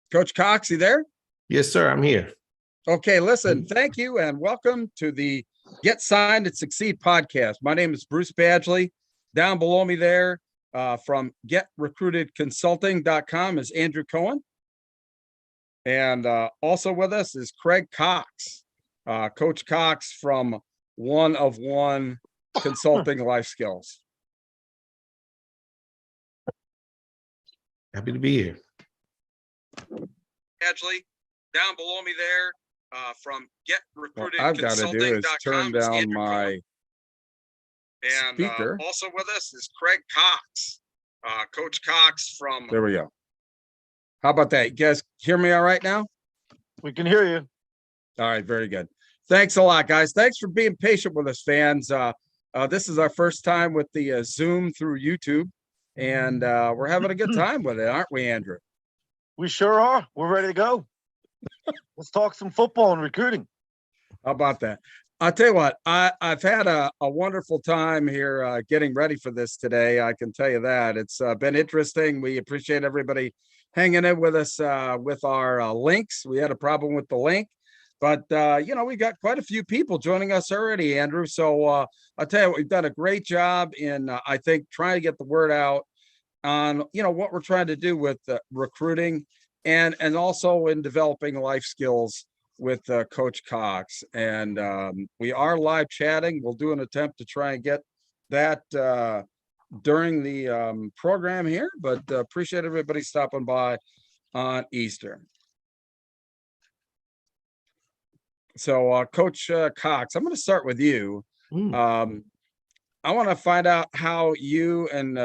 Coach Cox, you there? Yes, sir. I'm here. Okay, listen, thank you and welcome to the Get Signed and Succeed podcast. My name is Bruce Badgley. Down below me there from getrecruitedconsulting.com is Andrew Cohen. And also with us is Craig Cox, Coach Cox from One of One Consulting Life Skills. Happy to be here. Badgley, down below me there from getrecruitedconsulting.com. I've got to do is turn down my speaker. Also with us is Craig Cox, Coach Cox from. There we go. How about that? You guys hear me all right now? We can hear you. All right, very good. Thanks a lot, guys. Thanks for being patient with us, fans. This is our first time with the Zoom through YouTube, and we're having a good time with it, aren't we, Andrew? We sure are. We're ready to go. Let's talk some football and recruiting. How about that? I'll tell you what, I've had a wonderful time here getting ready for this today. I can tell you that. It's been interesting. We appreciate everybody hanging in with us with our links. We had a problem with the link, but, we got quite a few people joining us already, Andrew. So I'll tell you what, we've done a great job in, I think, trying to get the word out on, what we're trying to do with recruiting and also in developing life skills with Coach Cox. And we are live chatting. We'll do an attempt to try and get that during the program here, but appreciate everybody stopping by on Easter. So Coach Cox, I'm going to start with you. I want to find out how you and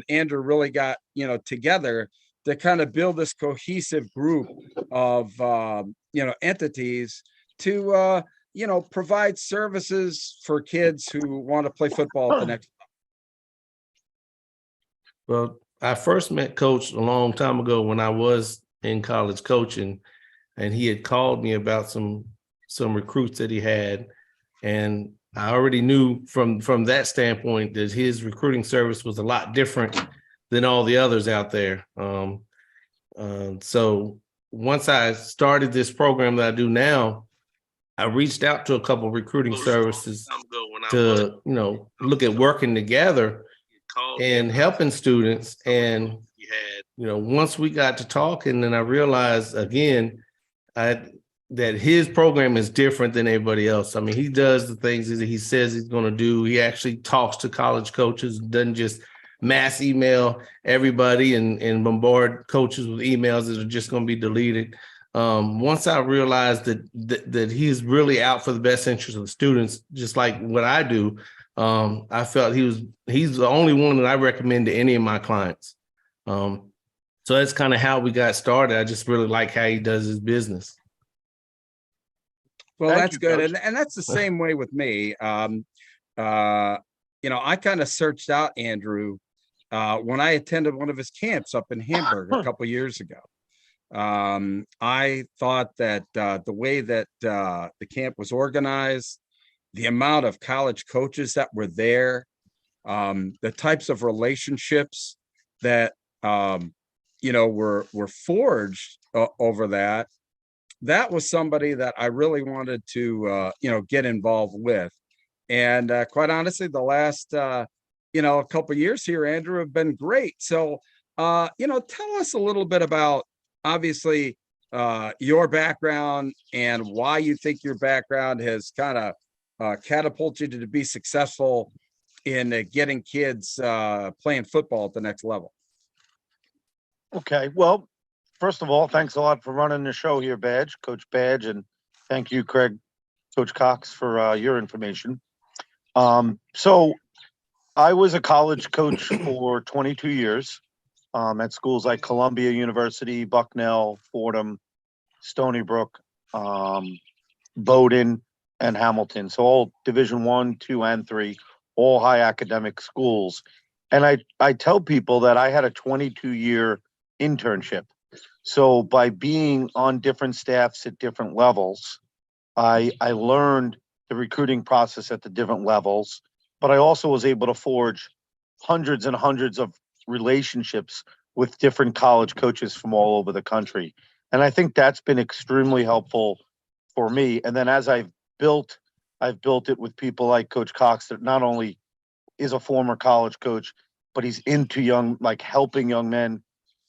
Andrew really got, together to kind of build this cohesive group of, entities to, provide services for kids who want to play football at the next. Well, I first met Coach a long time ago when I was in college coaching, and he had called me about some recruits that he had, and I already knew from that standpoint that his recruiting service was a lot different than all the others out there. So once I started this program that I do now, I reached out to a couple of recruiting services to, look at working together and helping students. And, once we got to talking, then I realized again, that his program is different than everybody else. I mean, he does the things that he says he's going to do. He actually talks to college coaches, doesn't just mass email everybody and bombard coaches with emails that are just going to be deleted. Once I realized that he's really out for the best interest of the students, just like what I do, I felt he's the only one that I recommend to any of my clients. So that's kind of how we got started. I just really like how he does his business. Well, that's good. And that's the same way with me. I kind of searched out Andrew when I attended one of his camps up in Hamburg a couple of years ago. I thought that the way that the camp was organized, the amount of college coaches that were there, the types of relationships that, were forged over that. That was somebody that I really wanted to, get involved with. And quite honestly, the last, a couple of years here, Andrew, have been great. So, tell us a little bit about, obviously, your background and why you think your background has kind of catapulted you to be successful in getting kids playing football at the next level. Okay, well, first of all, thanks a lot for running the show here, Coach Badge, and thank you, Craig, Coach Cox, for your information. So I was a college coach for 22 years at schools like Columbia University, Bucknell, Fordham, Stony Brook, Bowdoin, and Hamilton. So all Division 1, 2, and 3, all high academic schools. And I tell people that I had a 22-year internship. So by being on different staffs at different levels, I learned the recruiting process at the different levels, but I also was able to forge hundreds and hundreds of relationships with different college coaches from all over the country. And I think that's been extremely helpful for me. And then as I've built it with people like Coach Cox, that not only is a former college coach, but he's into like helping young men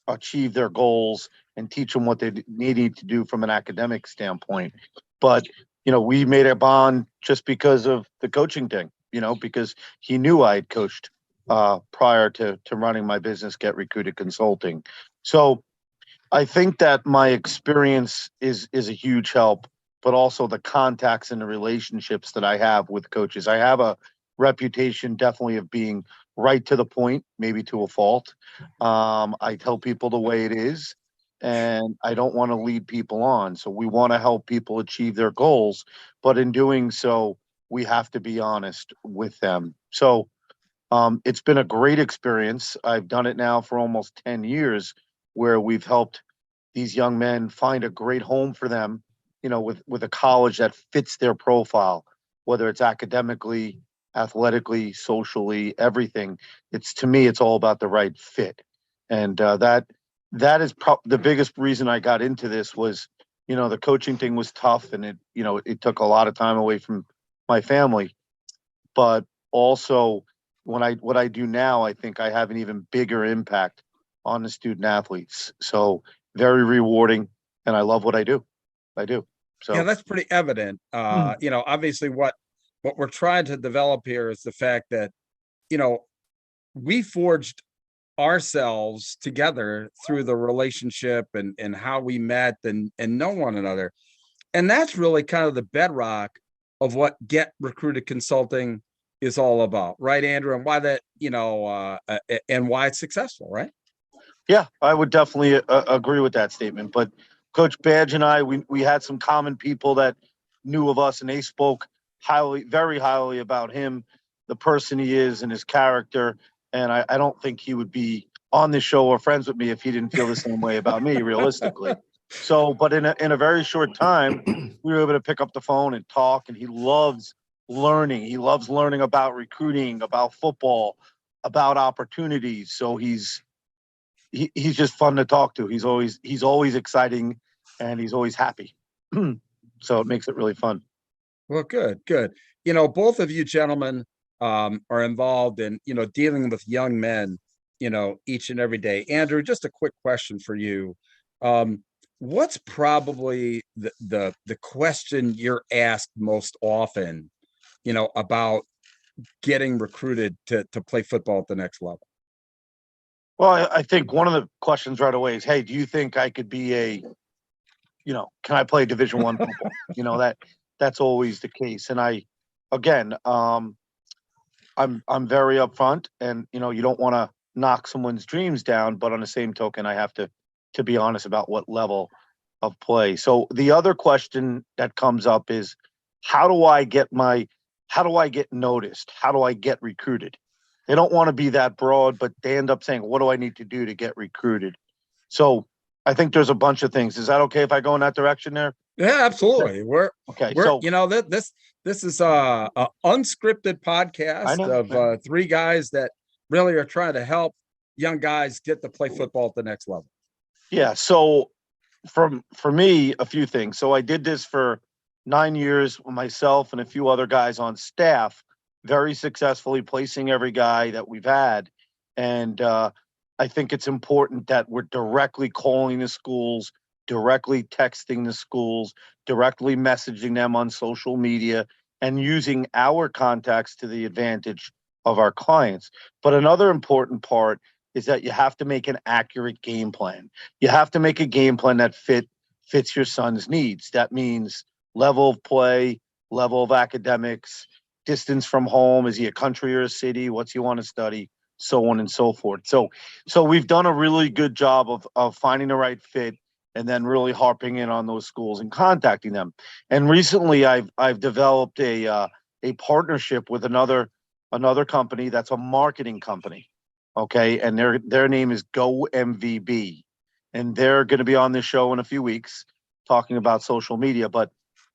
achieve their goals and teach them what they need to do from an academic standpoint. But, we made a bond just because of the coaching thing, because he knew I had coached prior to running my business, Get Recruited Consulting. So I think that my experience is a huge help, but also the contacts and the relationships that I have with coaches. I have a reputation definitely of being right to the point, maybe to a fault. I tell people the way it is, and I don't want to lead people on. So we want to help people achieve their goals, but in doing so, we have to be honest with them. So it's been a great experience. I've done it now for almost 10 years, where we've helped these young men find a great home for them, with a college that fits their profile, whether it's academically, athletically, socially, everything. To me, it's all about the right fit. And that is the biggest reason I got into this was, the coaching thing was tough, and it took a lot of time away from my family. But also, what I do now, I think I have an even bigger impact on the student athletes. So very rewarding, and I love what I do. I do. So Yeah, that's pretty evident. Obviously what we're trying to develop here is the fact that, we forged ourselves together through the relationship and how we met and know one another. And that's really kind of the bedrock of what Get Recruited Consulting is all about, right, Andrew? And why that, and why it's successful, right? yeah, I would definitely agree with that statement. But Coach Badge and I, we had some common people that knew of us, and they spoke very highly about him, the person he is, and his character. And I don't think he would be on this show or friends with me if he didn't feel the same way about me, realistically. So, but in a very short time, we were able to pick up the phone and talk. And he loves learning. He loves learning about recruiting, about football, about opportunities. So he's just fun to talk to. He's always exciting, and he's always happy. So it makes it really fun. Well, good, good. Both of you gentlemen are involved in, dealing with young men, each and every day. Andrew, just a quick question for you. What's probably the question you're asked most often, about getting recruited to play football at the next level? Well, I think one of the questions right away is, hey, do you think I could be can I play Division I football? That's always the case. And I'm very upfront, and you don't want to knock someone's dreams down, but on the same token, I have to be honest about what level of play. So the other question that comes up is, how do I get noticed? How do I get recruited? They don't want to be that broad, but they end up saying, what do I need to do to get recruited? So I think there's a bunch of things. Is that okay if I go in that direction there? Yeah, absolutely. We're So this is a unscripted I podcast know. of three guys that really are trying to help young guys get to play football at the next level. Yeah. So for me, a few things. So I did this for 9 years with myself and a few other guys on staff, very successfully, placing every guy that we've had. And I think it's important that we're directly calling the schools, directly texting the schools, directly messaging them on social media, and using our contacts to the advantage of our clients. But another important part is that you have to make an accurate game plan. You have to make a game plan that fits your son's needs. That means level of play, level of academics, distance from home. Is he a country or a city? What's he want to study? So on and so forth. So we've done a really good job of finding the right fit, and then really harping in on those schools and contacting them. And recently I've developed a partnership with another company that's a marketing company. Okay. And their name is Go MVB. And they're going to be on this show in a few weeks talking about social media. But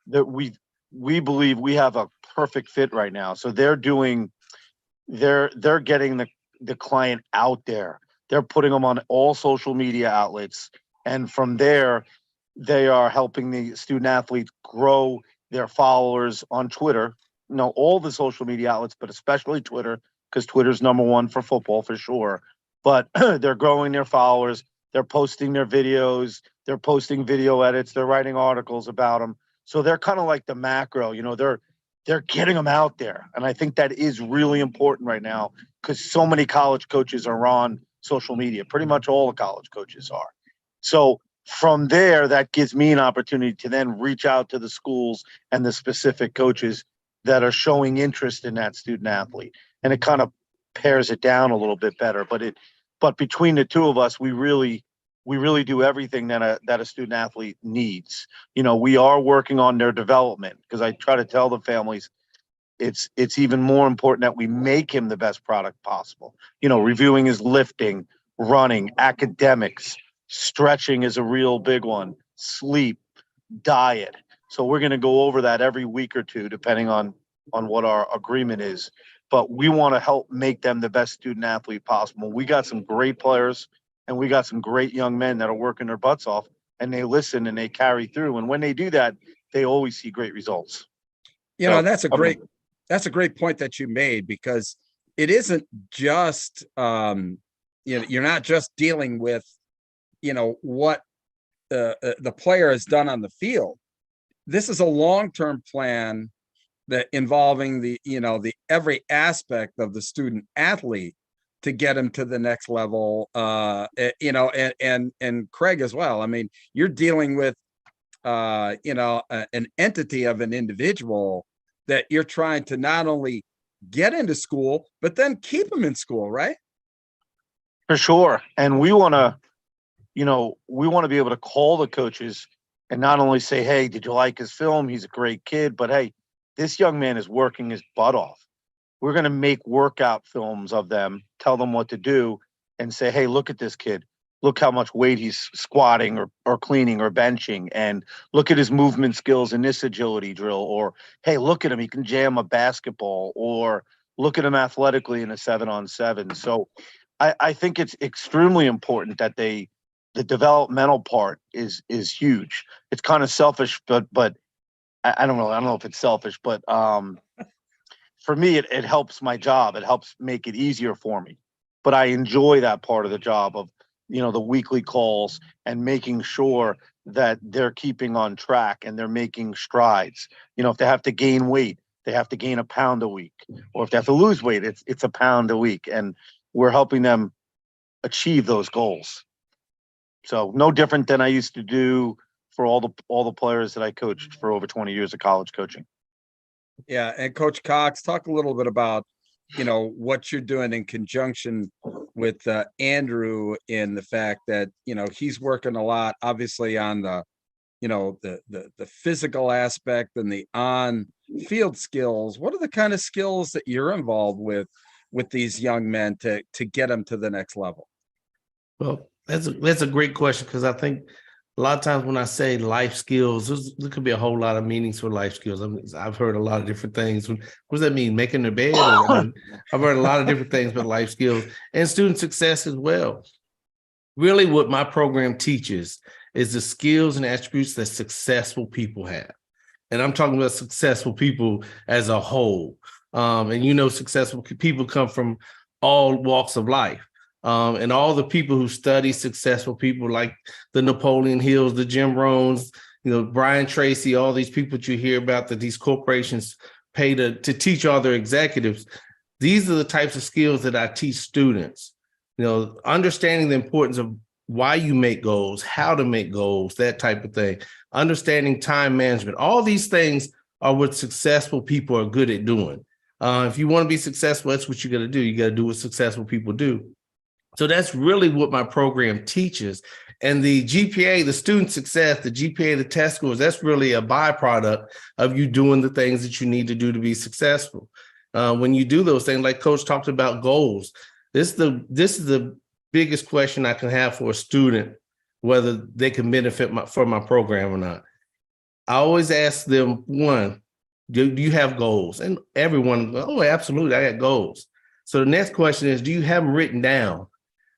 we believe we have a perfect fit right now. So they're getting the client out there. They're putting them on all social media outlets. And from there, They are helping the student athletes grow their followers on Twitter. All the social media outlets, but especially Twitter, because Twitter's number one for football for sure. But they're growing their followers. They're posting their videos. They're posting video edits. They're writing articles about them. So they're kind of like the macro. They're getting them out there, and I think that is really important right now because so many college coaches are on social media. Pretty much all the college coaches are. So from there, that gives me an opportunity to then reach out to the schools and the specific coaches that are showing interest in that student athlete, and it kind of pares it down a little bit better. But between the two of us, we really do everything that a student athlete needs. We are working on their development because I try to tell the families it's even more important that we make him the best product possible. Reviewing his lifting, running, academics, stretching is a real big one, sleep, diet. So we're going to go over that every week or two, depending on what our agreement is. But we want to help make them the best student athlete possible. We got some great players and we got some great young men that are working their butts off, and they listen and they carry through. And when they do that, they always see great results. That's a great point that you made, because it isn't just, you're not just dealing with, what the player has done on the field. This is a long-term plan that involving the every aspect of the student athlete to get him to the next level, and Craig as well. I mean, you're dealing with, an entity of an individual that you're trying to not only get into school, but then keep them in school, right? For sure. And we want to be able to call the coaches and not only say, hey, did you like his film? He's a great kid, but hey, this young man is working his butt off. We're going to make workout films of them, tell them what to do, and say, hey, look at this kid. Look how much weight he's squatting or cleaning or benching. And look at his movement skills in this agility drill. Or, hey, look at him. He can jam a basketball. Or look at him athletically in a 7-on-7. So I think it's extremely important that the developmental part is huge. It's kind of selfish, but I don't know. I don't know if it's selfish, but for me, it helps my job. It helps make it easier for me. But I enjoy that part of the job of, the weekly calls and making sure that they're keeping on track and they're making strides. If they have to gain weight, they have to gain a pound a week. Or if they have to lose weight, it's a pound a week. And we're helping them achieve those goals. So no different than I used to do for all the players that I coached for over 20 years of college coaching. Yeah. And Coach Cox, talk a little bit about, what you're doing in conjunction with Andrew, in the fact that, he's working a lot, obviously, on the, the physical aspect and the on-field skills. What are the kind of skills that you're involved with these young men to get them to the next level? Well, that's a great question, because I think a lot of times when I say life skills, there could be a whole lot of meanings for life skills. I've heard a lot of different things. What does that mean? Making their bed? I've heard a lot of different things about life skills and student success as well. Really, what my program teaches is the skills and attributes that successful people have. And I'm talking about successful people as a whole. And successful people come from all walks of life. And all the people who study successful people, like the Napoleon Hills, the Jim Rohns, Brian Tracy, all these people that you hear about that these corporations pay to teach all their executives. These are the types of skills that I teach students. Understanding the importance of why you make goals, how to make goals, that type of thing. Understanding time management. All these things are what successful people are good at doing. If you want to be successful, that's what you got to do. You got to do what successful people do. So that's really what my program teaches. And the GPA, the student success, the GPA, the test scores, that's really a byproduct of you doing the things that you need to do to be successful. When you do those things, like Coach talked about goals, this is the biggest question I can have for a student, whether they can benefit from my program or not. I always ask them, one, do you have goals? And everyone goes, oh, absolutely, I got goals. So the next question is, do you have them written down?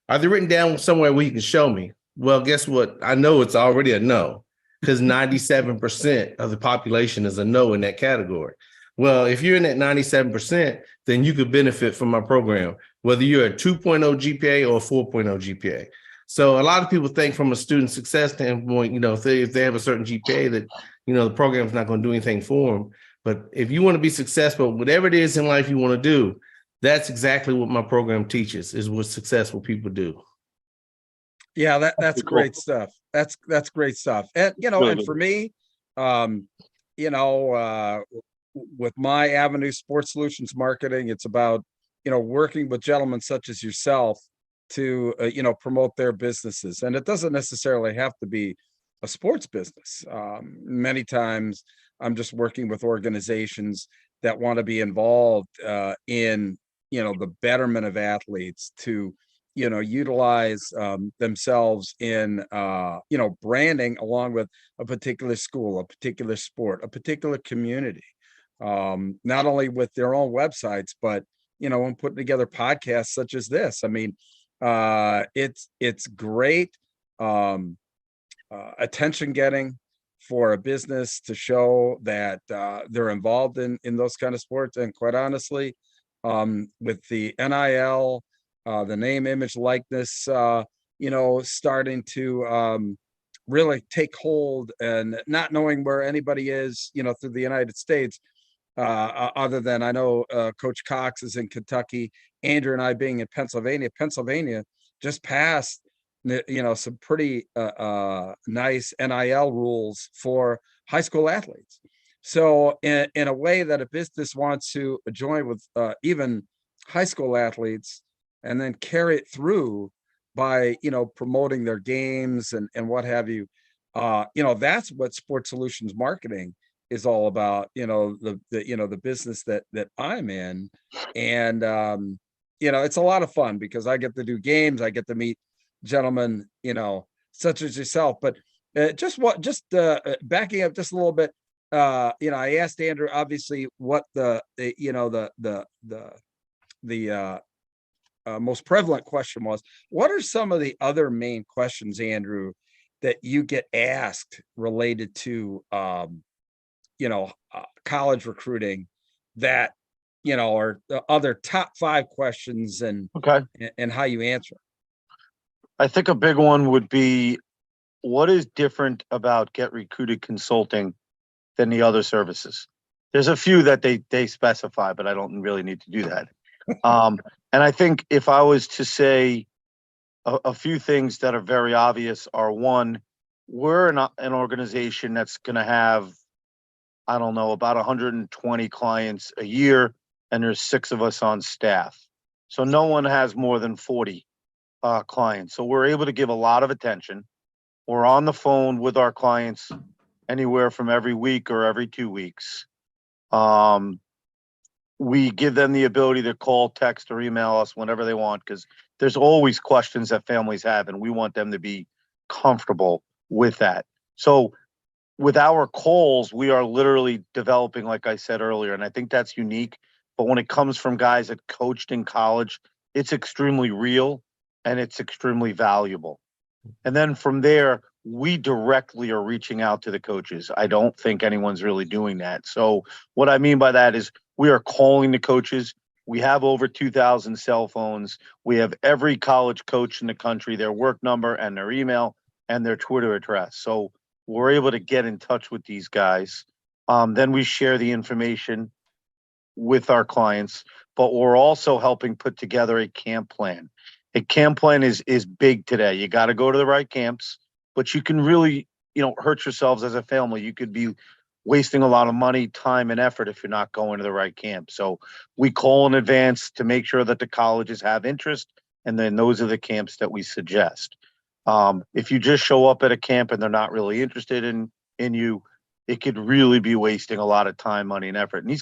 Are they written down somewhere where you can show me? Well, guess what? I know it's already a no. because 97% of the population is a no in that category. Well, if you're in that 97%, then you could benefit from my program, whether you're a 2.0 GPA or a 4.0 GPA. So a lot of people think from a student success standpoint, if they have a certain GPA that, the program's not going to do anything for them. But if you want to be successful, whatever it is in life you want to do, that's exactly what my program teaches, is what successful people do. Yeah, that's great stuff. That's great stuff. And and for me, with my avenue, Sports Solutions Marketing, it's about working with gentlemen such as yourself to promote their businesses. And it doesn't necessarily have to be a sports business. Many times I'm just working with organizations that want to be involved in the betterment of athletes, to utilize themselves in branding along with a particular school, a particular sport, a particular community, not only with their own websites, but when putting together podcasts such as this. I mean, it's great attention getting for a business to show that they're involved in those kind of sports. And quite honestly, with the NIL, the name, image, likeness, starting to really take hold, and not knowing where anybody is, through the United States, other than I know Coach Cox is in Kentucky, Andrew and I being in Pennsylvania. Pennsylvania just passed, some pretty nice NIL rules for high school athletes. So in a way that a business wants to join with even high school athletes, and then carry it through by promoting their games and what have you, that's what Sports Solutions Marketing is all about. The business that I'm in. And it's a lot of fun because I get to do games, I get to meet gentlemen such as yourself. But backing up just a little bit, I asked Andrew obviously what the most prevalent question was. What are some of the other main questions, Andrew, that you get asked related to college recruiting, that are the other top 5 questions, and how you answer? I think a big one would be, what is different about Get Recruited Consulting than the other services? There's a few that they specify, but I don't really need to do that. And I think if I was to say a few things that are very obvious are, one, we're an organization that's going to have, I don't know, about 120 clients a year, and there's 6 of us on staff. So no one has more than 40 clients. So we're able to give a lot of attention. We're on the phone with our clients anywhere from every week or every 2 weeks. We give them the ability to call, text, or email us whenever they want, because there's always questions that families have, and we want them to be comfortable with that. So with our calls, we are literally developing, like I said earlier, and I think that's unique. But when it comes from guys that coached in college, it's extremely real and it's extremely valuable. And then from there, we directly are reaching out to the coaches. I don't think anyone's really doing that. So what I mean by that is, we are calling the coaches. We have over 2,000 cell phones. We have every college coach in the country, their work number and their email and their Twitter address. So we're able to get in touch with these guys. Then we share the information with our clients, but we're also helping put together a camp plan. A camp plan is big today. You got to go to the right camps, but you can really, hurt yourselves as a family. You could be wasting a lot of money, time, and effort if you're not going to the right camp. So we call in advance to make sure that the colleges have interest, and then those are the camps that we suggest. If you just show up at a camp and they're not really interested in you, it could really be wasting a lot of time, money, and effort. And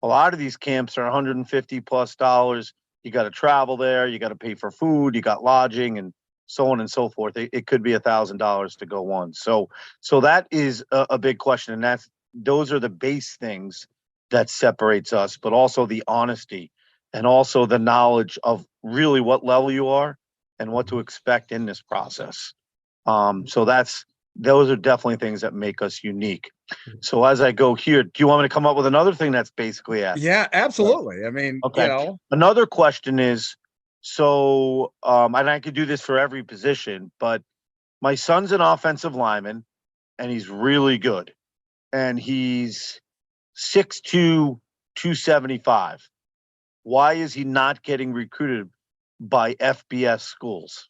a lot of these camps are $150+ You got to travel there, you got to pay for food, you got lodging, and so on and so forth. It could be $1,000 to go on. So that is a big question. And those are the base things that separates us, but also the honesty and also the knowledge of really what level you are and what to expect in this process. So those are definitely things that make us unique. So as I go here, do you want me to come up with another thing that's basically asked? Yeah, absolutely. I mean, Okay. Another question is, so, and I could do this for every position, but my son's an offensive lineman and he's really good. And he's 6'2", 275. Why is he not getting recruited by FBS schools?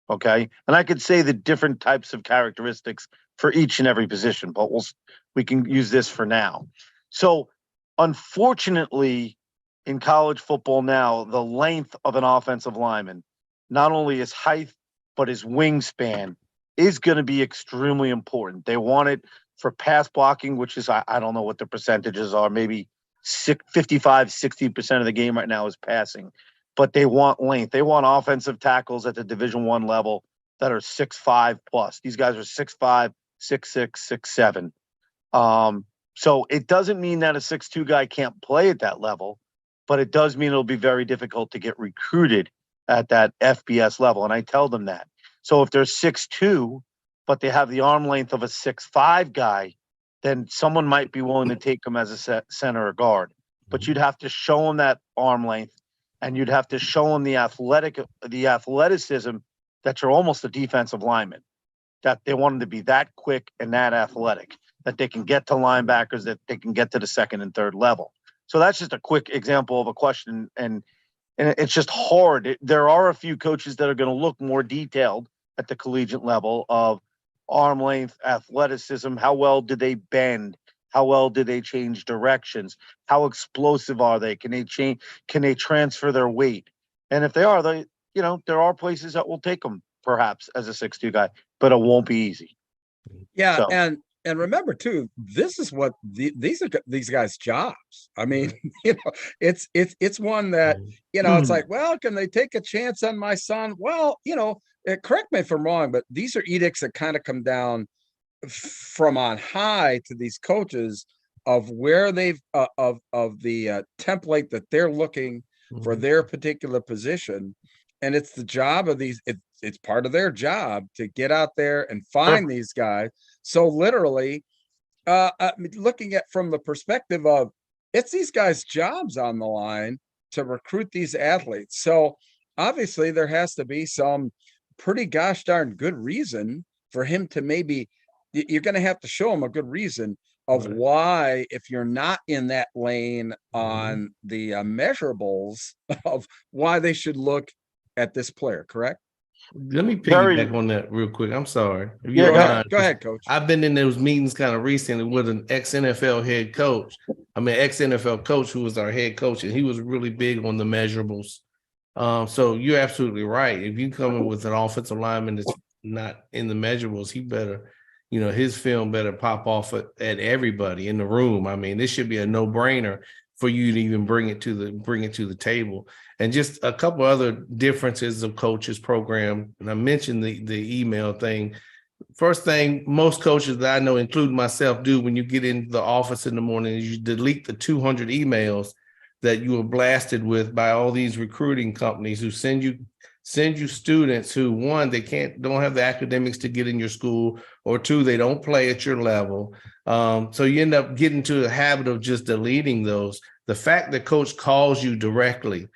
Okay. And I could say the different types of characteristics for each and every position, but we can use this for now. So unfortunately, in college football now, the length of an offensive lineman, not only his height, but his wingspan is going to be extremely important. They want it for pass blocking, which is, I don't know what the percentages are, maybe 55, 60% of the game right now is passing, but they want length. They want offensive tackles at the Division I level that are 6'5" plus. These guys are 6'5", 6'6", 6'7". So it doesn't mean that a 6'2" guy can't play at that level, but it does mean it'll be very difficult to get recruited at that FBS level. And I tell them that. So if they're 6'2", but they have the arm length of a 6'5" guy, then someone might be willing to take them as a center or guard. But you'd have to show them that arm length, and you'd have to show them the athleticism that you're almost a defensive lineman, that they want them to be that quick and that athletic, that they can get to linebackers, that they can get to the second and third level. So that's just a quick example of a question, and it's just hard. There are a few coaches that are going to look more detailed at the collegiate level of arm length, athleticism, how well do they bend, how well do they change directions, how explosive are they, can they transfer their weight? And if they are, there are places that will take them perhaps as a 6'2" guy, but it won't be easy. Yeah, So. and remember too, this is what these are these guys' jobs. I mean, it's one that it's like, well, can they take a chance on my son? Well, correct me if I'm wrong, but these are edicts that kind of come down from on high to these coaches of where they've of the template that they're looking for their particular position, and it's the job of these. It's part of their job to get out there and find these guys. So literally, looking at from the perspective of it's these guys' jobs on the line to recruit these athletes. So obviously there has to be some pretty gosh darn good reason for him to maybe, you're going to have to show him a good reason of why, if you're not in that lane on the measurables, of why they should look at this player, correct? Let me piggyback on that real quick. I'm sorry. Go ahead, Coach. I've been in those meetings kind of recently with an ex-NFL head coach. Ex-NFL coach who was our head coach, and he was really big on the measurables. So you're absolutely right. If you come in with an offensive lineman that's not in the measurables, he better, his film better pop off at everybody in the room. I mean, this should be a no-brainer for you to even bring it to the table. And just a couple other differences of coaches program. And I mentioned the email thing. First thing most coaches that I know, including myself, do when you get into the office in the morning is you delete the 200 emails that you were blasted with by all these recruiting companies who send you students who, one, they don't have the academics to get in your school, or two, they don't play at your level. So you end up getting to the habit of just deleting those. The fact that coach calls you directly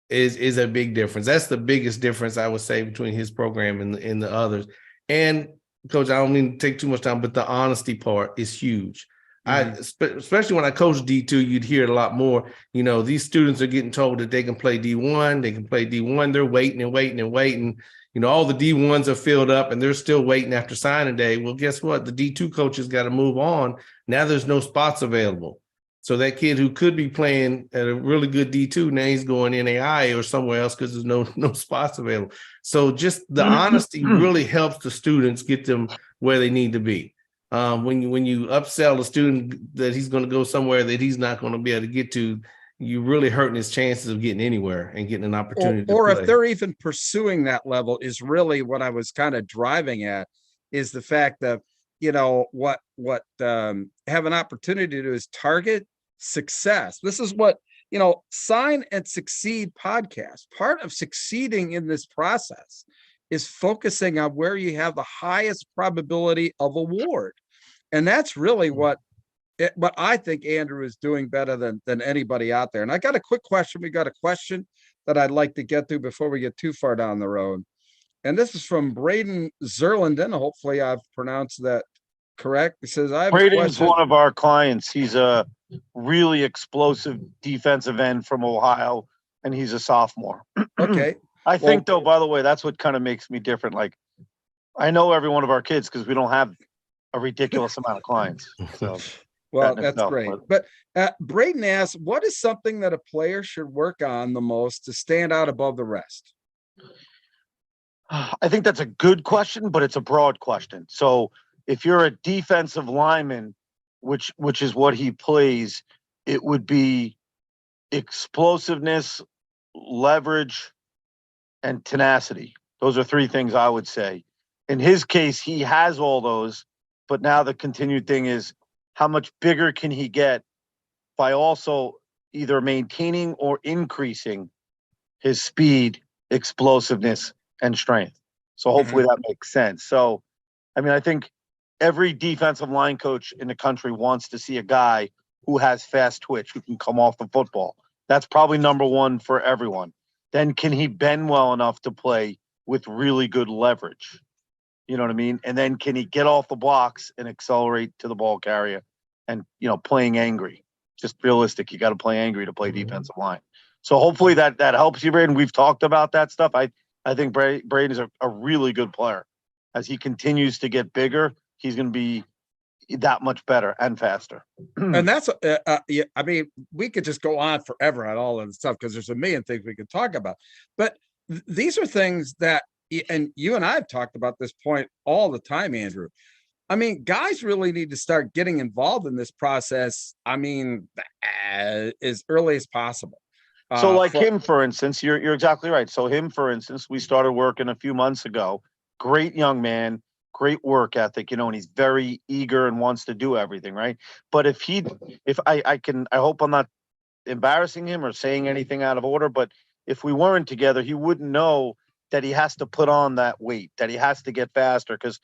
is a big difference. That's the biggest difference I would say between his program and the others. And coach, I don't mean to take too much time, but the honesty part is huge. Especially when I coach D2, you'd hear it a lot more. These students are getting told that they can play D1, they're waiting and waiting and waiting. All the D1s are filled up and they're still waiting after signing day. Well, guess what? The D2 coaches got to move on. Now there's no spots available. So that kid who could be playing at a really good D2, now he's going NAI or somewhere else because there's no spots available. So just the honesty really helps the students get them where they need to be. When you upsell a student that he's going to go somewhere that he's not going to be able to get to, you're really hurting his chances of getting anywhere and getting an opportunity. Or if they're even pursuing that level, is really what I was kind of driving at, is the fact that what have an opportunity to do is target success. This is what Sign and Succeed podcast. Part of succeeding in this process is focusing on where you have the highest probability of award. And that's really what I think Andrew is doing better than anybody out there. And I got a quick question. We got a question that I'd like to get to before we get too far down the road. And this is from Braden Zerlinden. Hopefully I've pronounced that correct. He says, I have a Braden's question. one of our clients. He's a really explosive defensive end from Ohio, and he's a sophomore. Okay. I think, though, by the way, that's what kind of makes me different. Like, I know every one of our kids because we don't have a ridiculous amount of clients. So, well, that's great. But Braden asks, what is something that a player should work on the most to stand out above the rest? I think that's a good question, but it's a broad question. So if you're a defensive lineman, which is what he plays, it would be explosiveness, leverage, and tenacity. Those are three things I would say. In his case, he has all those, but now the continued thing is how much bigger can he get by also either maintaining or increasing his speed, explosiveness, and strength. So hopefully that makes sense. So, I mean, I think every defensive line coach in the country wants to see a guy who has fast twitch, who can come off the football. That's probably number one for everyone. Then can he bend well enough to play with really good leverage? You know what I mean? And then can he get off the blocks and accelerate to the ball carrier and, playing angry? Just realistic. You got to play angry to play defensive line. So hopefully that helps you, Braden. We've talked about that stuff. I think Braden is a really good player. As he continues to get bigger, he's going to be that much better and faster. And that's, yeah, I mean, we could just go on forever on all of this stuff because there's a million things we could talk about. But these are things that, and you and I have talked about this point all the time, Andrew. I mean, guys really need to start getting involved in this process. I mean, as early as possible. So like him, for instance, you're exactly right. So him, for instance, we started working a few months ago. Great young man, great work ethic, and he's very eager and wants to do everything, right? But if I hope I'm not embarrassing him or saying anything out of order, but if we weren't together, he wouldn't know that he has to put on that weight, that he has to get faster, because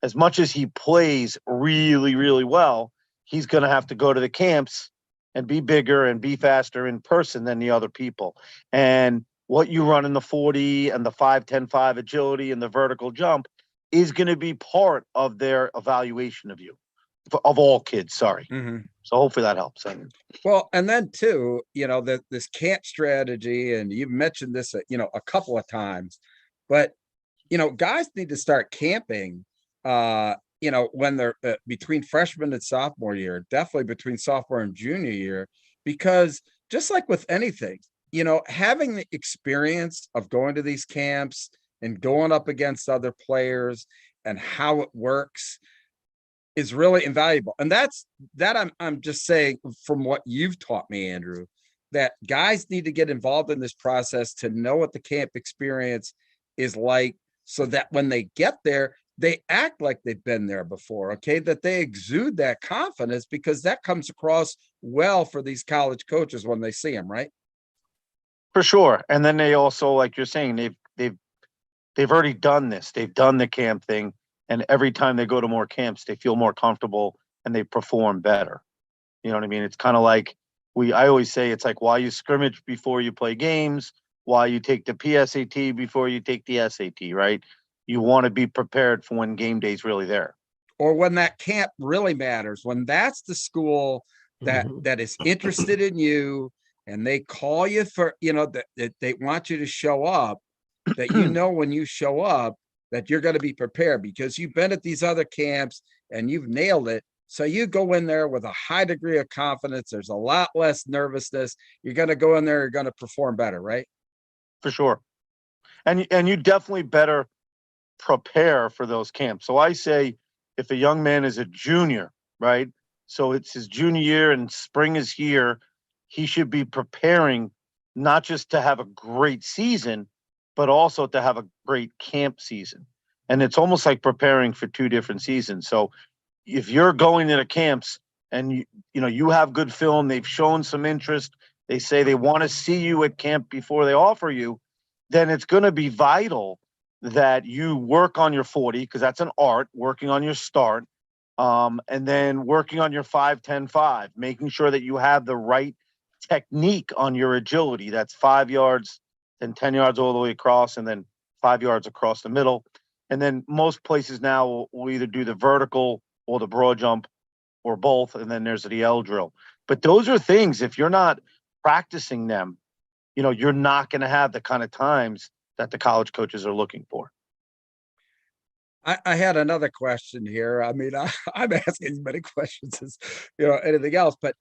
as much as he plays really, really well, he's going to have to go to the camps and be bigger and be faster in person than the other people. And what you run in the 40 and the 5-10-5 agility and the vertical jump is going to be part of their evaluation of you, of all kids. Sorry. So hopefully that helps. Well, and then too, this camp strategy, and you've mentioned this, a couple of times, but, guys need to start camping, when they're between freshman and sophomore year, definitely between sophomore and junior year, because just like with anything, having the experience of going to these camps and going up against other players and how it works is really invaluable. And I'm just saying from what you've taught me, Andrew, that guys need to get involved in this process to know what the camp experience is like, so that when they get there, they act like they've been there before, okay? That they exude that confidence, because that comes across well for these college coaches when they see them, right? For sure. And then they also, like you're saying, they've already done this. They've done the camp thing. And every time they go to more camps, they feel more comfortable and they perform better. You know what I mean? It's kind of like I always say, it's like why you scrimmage before you play games, why you take the PSAT before you take the SAT, right? You want to be prepared for when game day is really there. Or when that camp really matters, when that's the school that is interested in you and they call you for, that they want you to show up, that, when you show up, that you're going to be prepared because you've been at these other camps and you've nailed it. So you go in there with a high degree of confidence. There's a lot less nervousness. You're going to go in there, you're going to perform better, right? For sure. And you definitely better prepare for those camps. So I say, if a young man is a junior, right? So it's his junior year and spring is here, he should be preparing not just to have a great season, but also to have a great camp season. And it's almost like preparing for two different seasons. So if you're going to the camps and you have good film, they've shown some interest, they say they want to see you at camp before they offer you, then it's going to be vital that you work on your 40, because that's an art, working on your start, and then working on your 5-10-5, making sure that you have the right technique on your agility. That's 5 yards, then 10 yards all the way across, and then 5 yards across the middle. And then most places now will either do the vertical or the broad jump or both, and then there's the L drill. But those are things, if you're not practicing them, you're not going to have the kind of times that the college coaches are looking for. I had another question here. I mean, I'm asking as many questions as anything else, but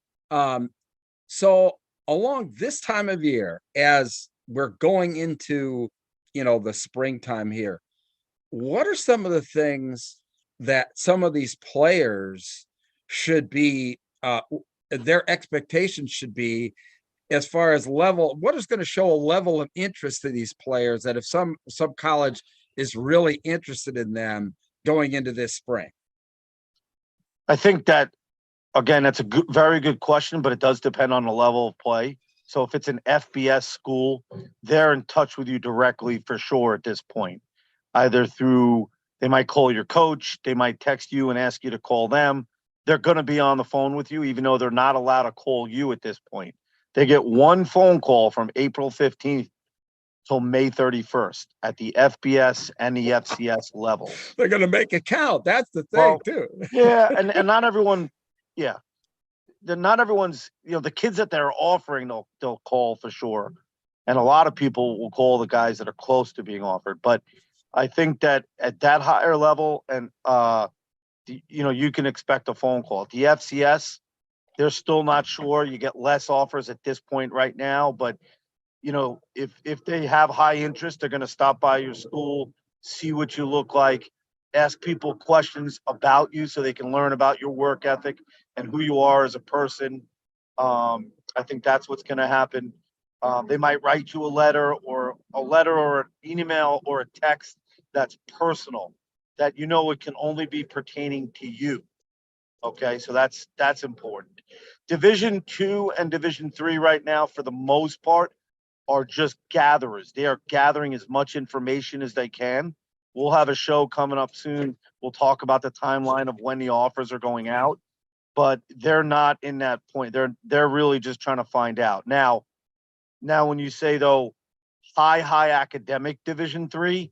so along this time of year, as we're going into the springtime here, what are some of the things that some of these players should be their expectations should be as far as level? What is going to show a level of interest to these players that if some college is really interested in them going into this spring? I think that, again, that's a very good question, but it does depend on the level of play. So if it's an FBS school, they're in touch with you directly for sure at this point, either through, they might call your coach, they might text you and ask you to call them. They're going to be on the phone with you, even though they're not allowed to call you at this point. They get one phone call from April 15th till May 31st at the FBS and the FCS level. They're going to make it count. That's the thing, too. Yeah, and not everyone, yeah. Not everyone's, the kids that they're offering, they'll call for sure. And a lot of people will call the guys that are close to being offered. But I think that at that higher level, and you can expect a phone call. At the FCS, they're still not sure. You get less offers at this point right now, but if they have high interest, they're going to stop by your school, see what you look like, ask people questions about you so they can learn about your work ethic and who you are as a person. I think that's what's going to happen. They might write you a letter or an email or a text that's personal, that it can only be pertaining to you. Okay, so that's important. Division II and Division III right now, for the most part, are just gatherers. They are gathering as much information as they can. We'll have a show coming up soon. We'll talk about the timeline of when the offers are going out, but they're not in that point. They're really just trying to find out. Now when you say though, high academic Division III,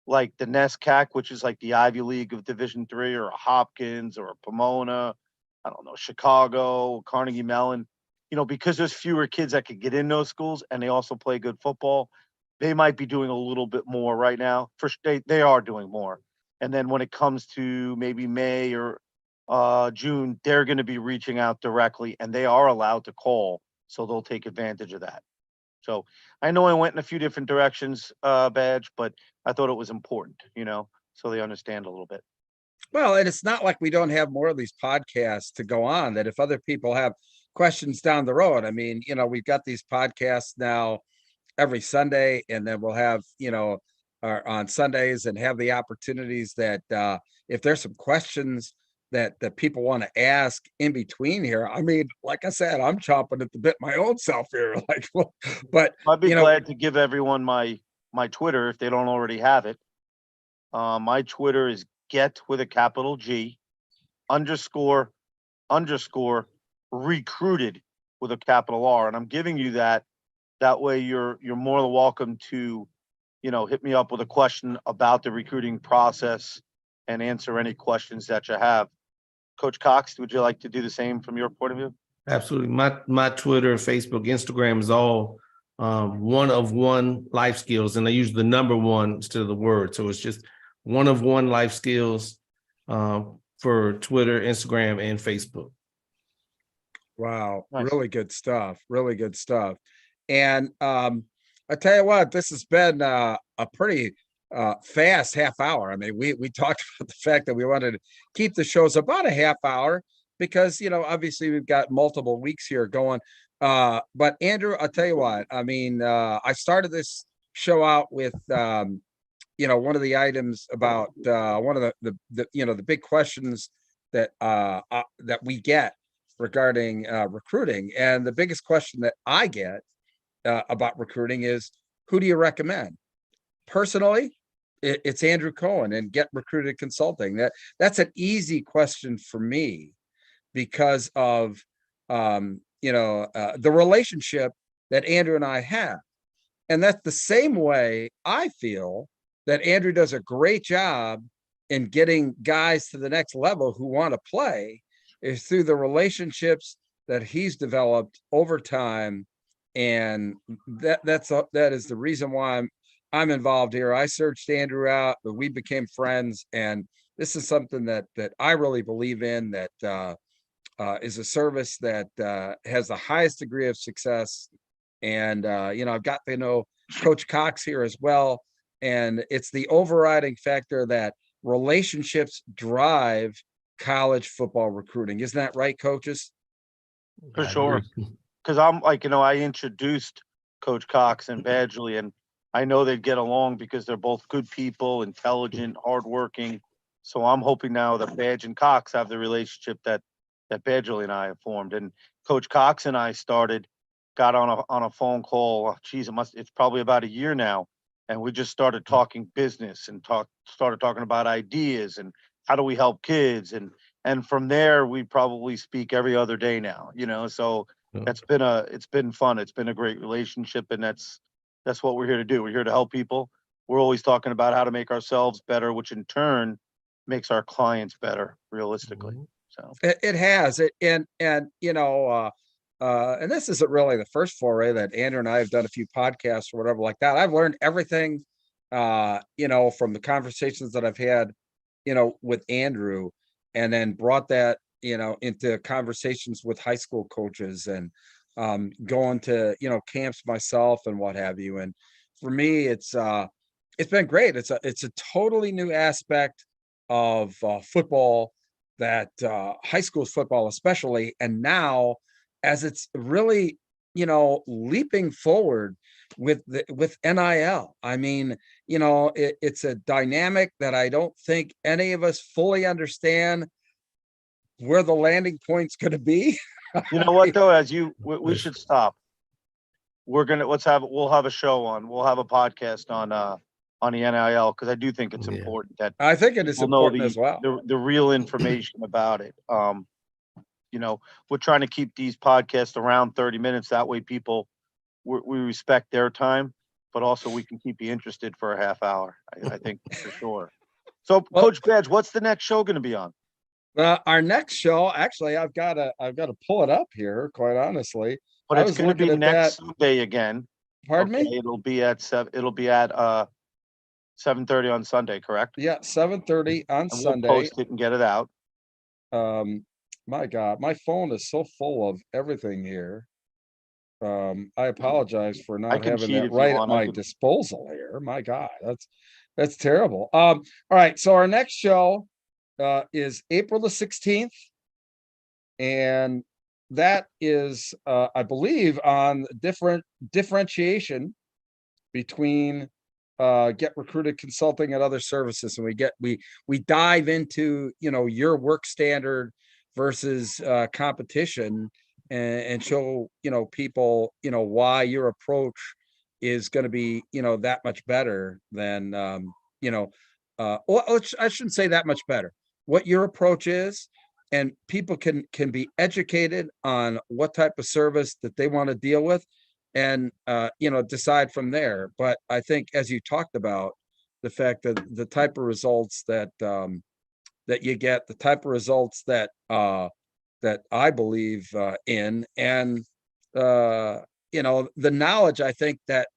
like the NESCAC, which is like the Ivy League of Division III, or a Hopkins or a Pomona, I don't know, Chicago, Carnegie Mellon, because there's fewer kids that could get in those schools and they also play good football, they might be doing a little bit more right now. They are doing more. And then when it comes to maybe May or June, they're going to be reaching out directly, and they are allowed to call, so they'll take advantage of that. So I know I went in a few different directions, Badge, but I thought it was important, so they understand a little bit. Well, and it's not like we don't have more of these podcasts to go on, that if other people have questions down the road, I mean, we've got these podcasts now every Sunday, and then we'll have, on Sundays, and have the opportunities that if there's some questions that people want to ask in between here. I mean, like I said, I'm chomping at the bit my own self here. Like, but I'd be glad to give everyone my Twitter if they don't already have it. My Twitter is get with a capital G __ recruited with a capital R. And I'm giving you that way you're more than welcome to, hit me up with a question about the recruiting process and answer any questions that you have. Coach Cox, would you like to do the same from your point of view? Absolutely. My Twitter, Facebook, Instagram is all one of one life skills, and I use the number one instead of the word. So it's just one of one life skills for Twitter, Instagram, and Facebook. Wow, Nice. Really good stuff. Really good stuff. And I tell you what, this has been a pretty fast half hour. I mean, we talked about the fact that we wanted to keep the shows about a half hour because, obviously we've got multiple weeks here going. But Andrew, I'll tell you what, I mean, I started this show out with, one of the items about one of the big questions that we get regarding recruiting. And the biggest question that I get about recruiting is, who do you recommend? Personally, it's Andrew Cohen and Get Recruited Consulting. That's an easy question for me because of the relationship that Andrew and I have. And that's the same way I feel that Andrew does a great job in getting guys to the next level who want to play is through the relationships that he's developed over time. And that is the reason why I'm involved here. I searched Andrew out, but we became friends. And this is something that I really believe in, that is a service that has the highest degree of success. And, I've got to know Coach Cox here as well. And it's the overriding factor that relationships drive college football recruiting. Isn't that right, coaches? For I sure. agree. Because I'm like, I introduced Coach Cox and Badgley, and I know they'd get along because they're both good people, intelligent, hardworking. So I'm hoping now that Badge and Cox have the relationship that Badgley and I have formed. And Coach Cox and I got on a phone call. Geez, it's probably about a year now. And we just started talking business and started talking about ideas and how do we help kids. And from there, we probably speak every other day now, so it's been fun. It's been a great relationship. And that's what we're here to do. We're here to help people. We're always talking about how to make ourselves better, which in turn makes our clients better realistically. So It has it. And this isn't really the first foray that Andrew and I have done a few podcasts or whatever like that. I've learned everything, from the conversations that I've had, with Andrew, and then brought that, into conversations with high school coaches and going to, camps myself and what have you. And for me, it's been great. It's a totally new aspect of football that high school football, especially, and now as it's really, leaping forward with NIL. I mean, it's a dynamic that I don't think any of us fully understand where the landing point's going to be. you know what though, we should stop. We'll have a show on. We'll have a podcast on the NIL because I do think it's important that I think it is important as well. The real information about it. We're trying to keep these podcasts around 30 minutes. That way we respect their time, but also we can keep you interested for a half hour. I think for sure. So Coach Badge, what's the next show going to be on? Our next show, actually, I've got to pull it up here, quite honestly. But it's going to be next Sunday again. Pardon me? It'll be at 7:30 on Sunday, correct? Yeah, 7:30 on Sunday. We'll post it and get it out. My God, my phone is so full of everything here. I apologize for not having that right at my disposal here. My God, that's terrible. All right, so our next show is April the 16th, and that is I believe on differentiation between Get Recruited Consulting and other services, and we dive into your work standard versus competition, and show people why your approach is going to be that much better than I shouldn't say that much better, what your approach is, and people can be educated on what type of service that they want to deal with, and decide from there. But I think, as you talked about, the fact that the type of results that you get, the type of results that I believe in, and the knowledge, I think, that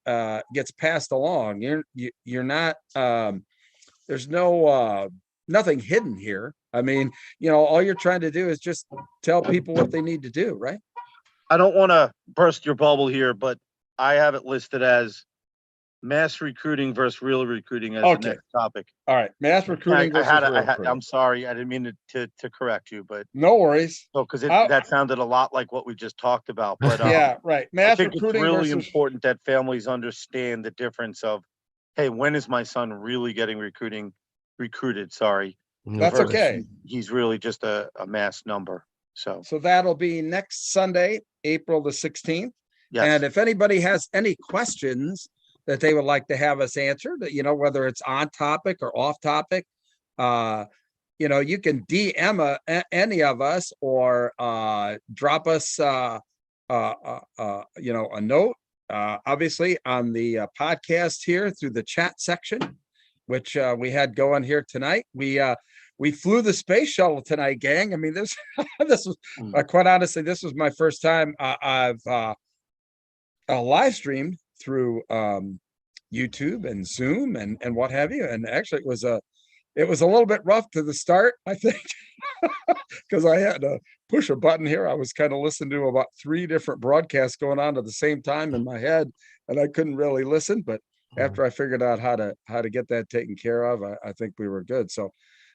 gets passed along. You're not there's nothing hidden here. I mean, all you're trying to do is just tell people what they need to do, right? I don't want to burst your bubble here, but I have it listed as mass recruiting versus real recruiting as the next topic. All right, mass recruiting versus real recruiting. I'm sorry, I didn't mean to correct you, but no worries. So because that sounded a lot like what we just talked about, but yeah, right. I think it's really important that families understand the difference of, hey, when is my son really getting recruited? Sorry, that's okay. He's really just a mass number. So that'll be next Sunday, April the 16th. Yes. And if anybody has any questions that they would like to have us answer, that, you know, whether it's on topic or off topic. You know, you can DM any of us, or drop us, you know, a note, obviously on the podcast here through the chat section, which we had going here tonight. We flew the space shuttle tonight, gang. I mean, this this was quite honestly, this was my first time I've live streamed through YouTube and Zoom and what have you. And actually, it was a little bit rough to the start, I think, because I had to push a button here. I was kind of listening to about 3 different broadcasts going on at the same time in my head, and I couldn't really listen. But after I figured out how to get that taken care of, I think we were good. So,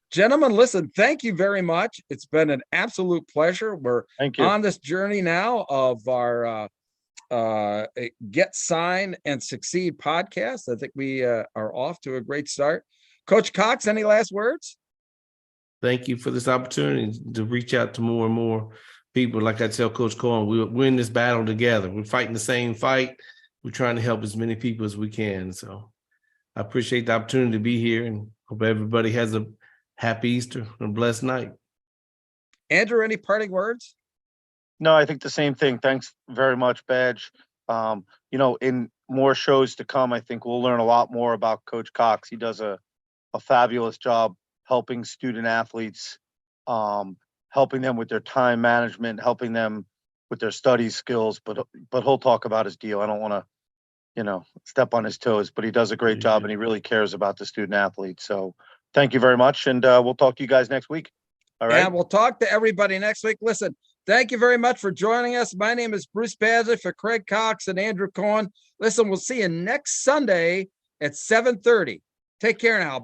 gentlemen, listen, thank you very much. It's been an absolute pleasure. We're on this journey now of our Get, Sign, and Succeed podcast. I think we are off to a great start. Coach Cox, any last words? Thank you for this opportunity to reach out to more and more people. Like I tell Coach Cohen, we're in this battle together. We're fighting the same fight. We're trying to help as many people as we can. So I appreciate the opportunity to be here, and hope everybody has a happy Easter and a blessed night. Andrew, any parting words? No, I think the same thing. Thanks very much, Badge. You know, in more shows to come, I think we'll learn a lot more about Coach Cox. He does a fabulous job helping student athletes, helping them with their time management, helping them with their study skills. But he'll talk about his deal. I don't want to, you know, step on his toes, but he does a great job, and he really cares about the student athlete. So thank you very much, and we'll talk to you guys next week. All right. And we'll talk to everybody next week. Listen, thank you very much for joining us. My name is Bruce Badgley for Craig Cox and Andrew Cohen. Listen, we'll see you next Sunday at 7:30. Take care now.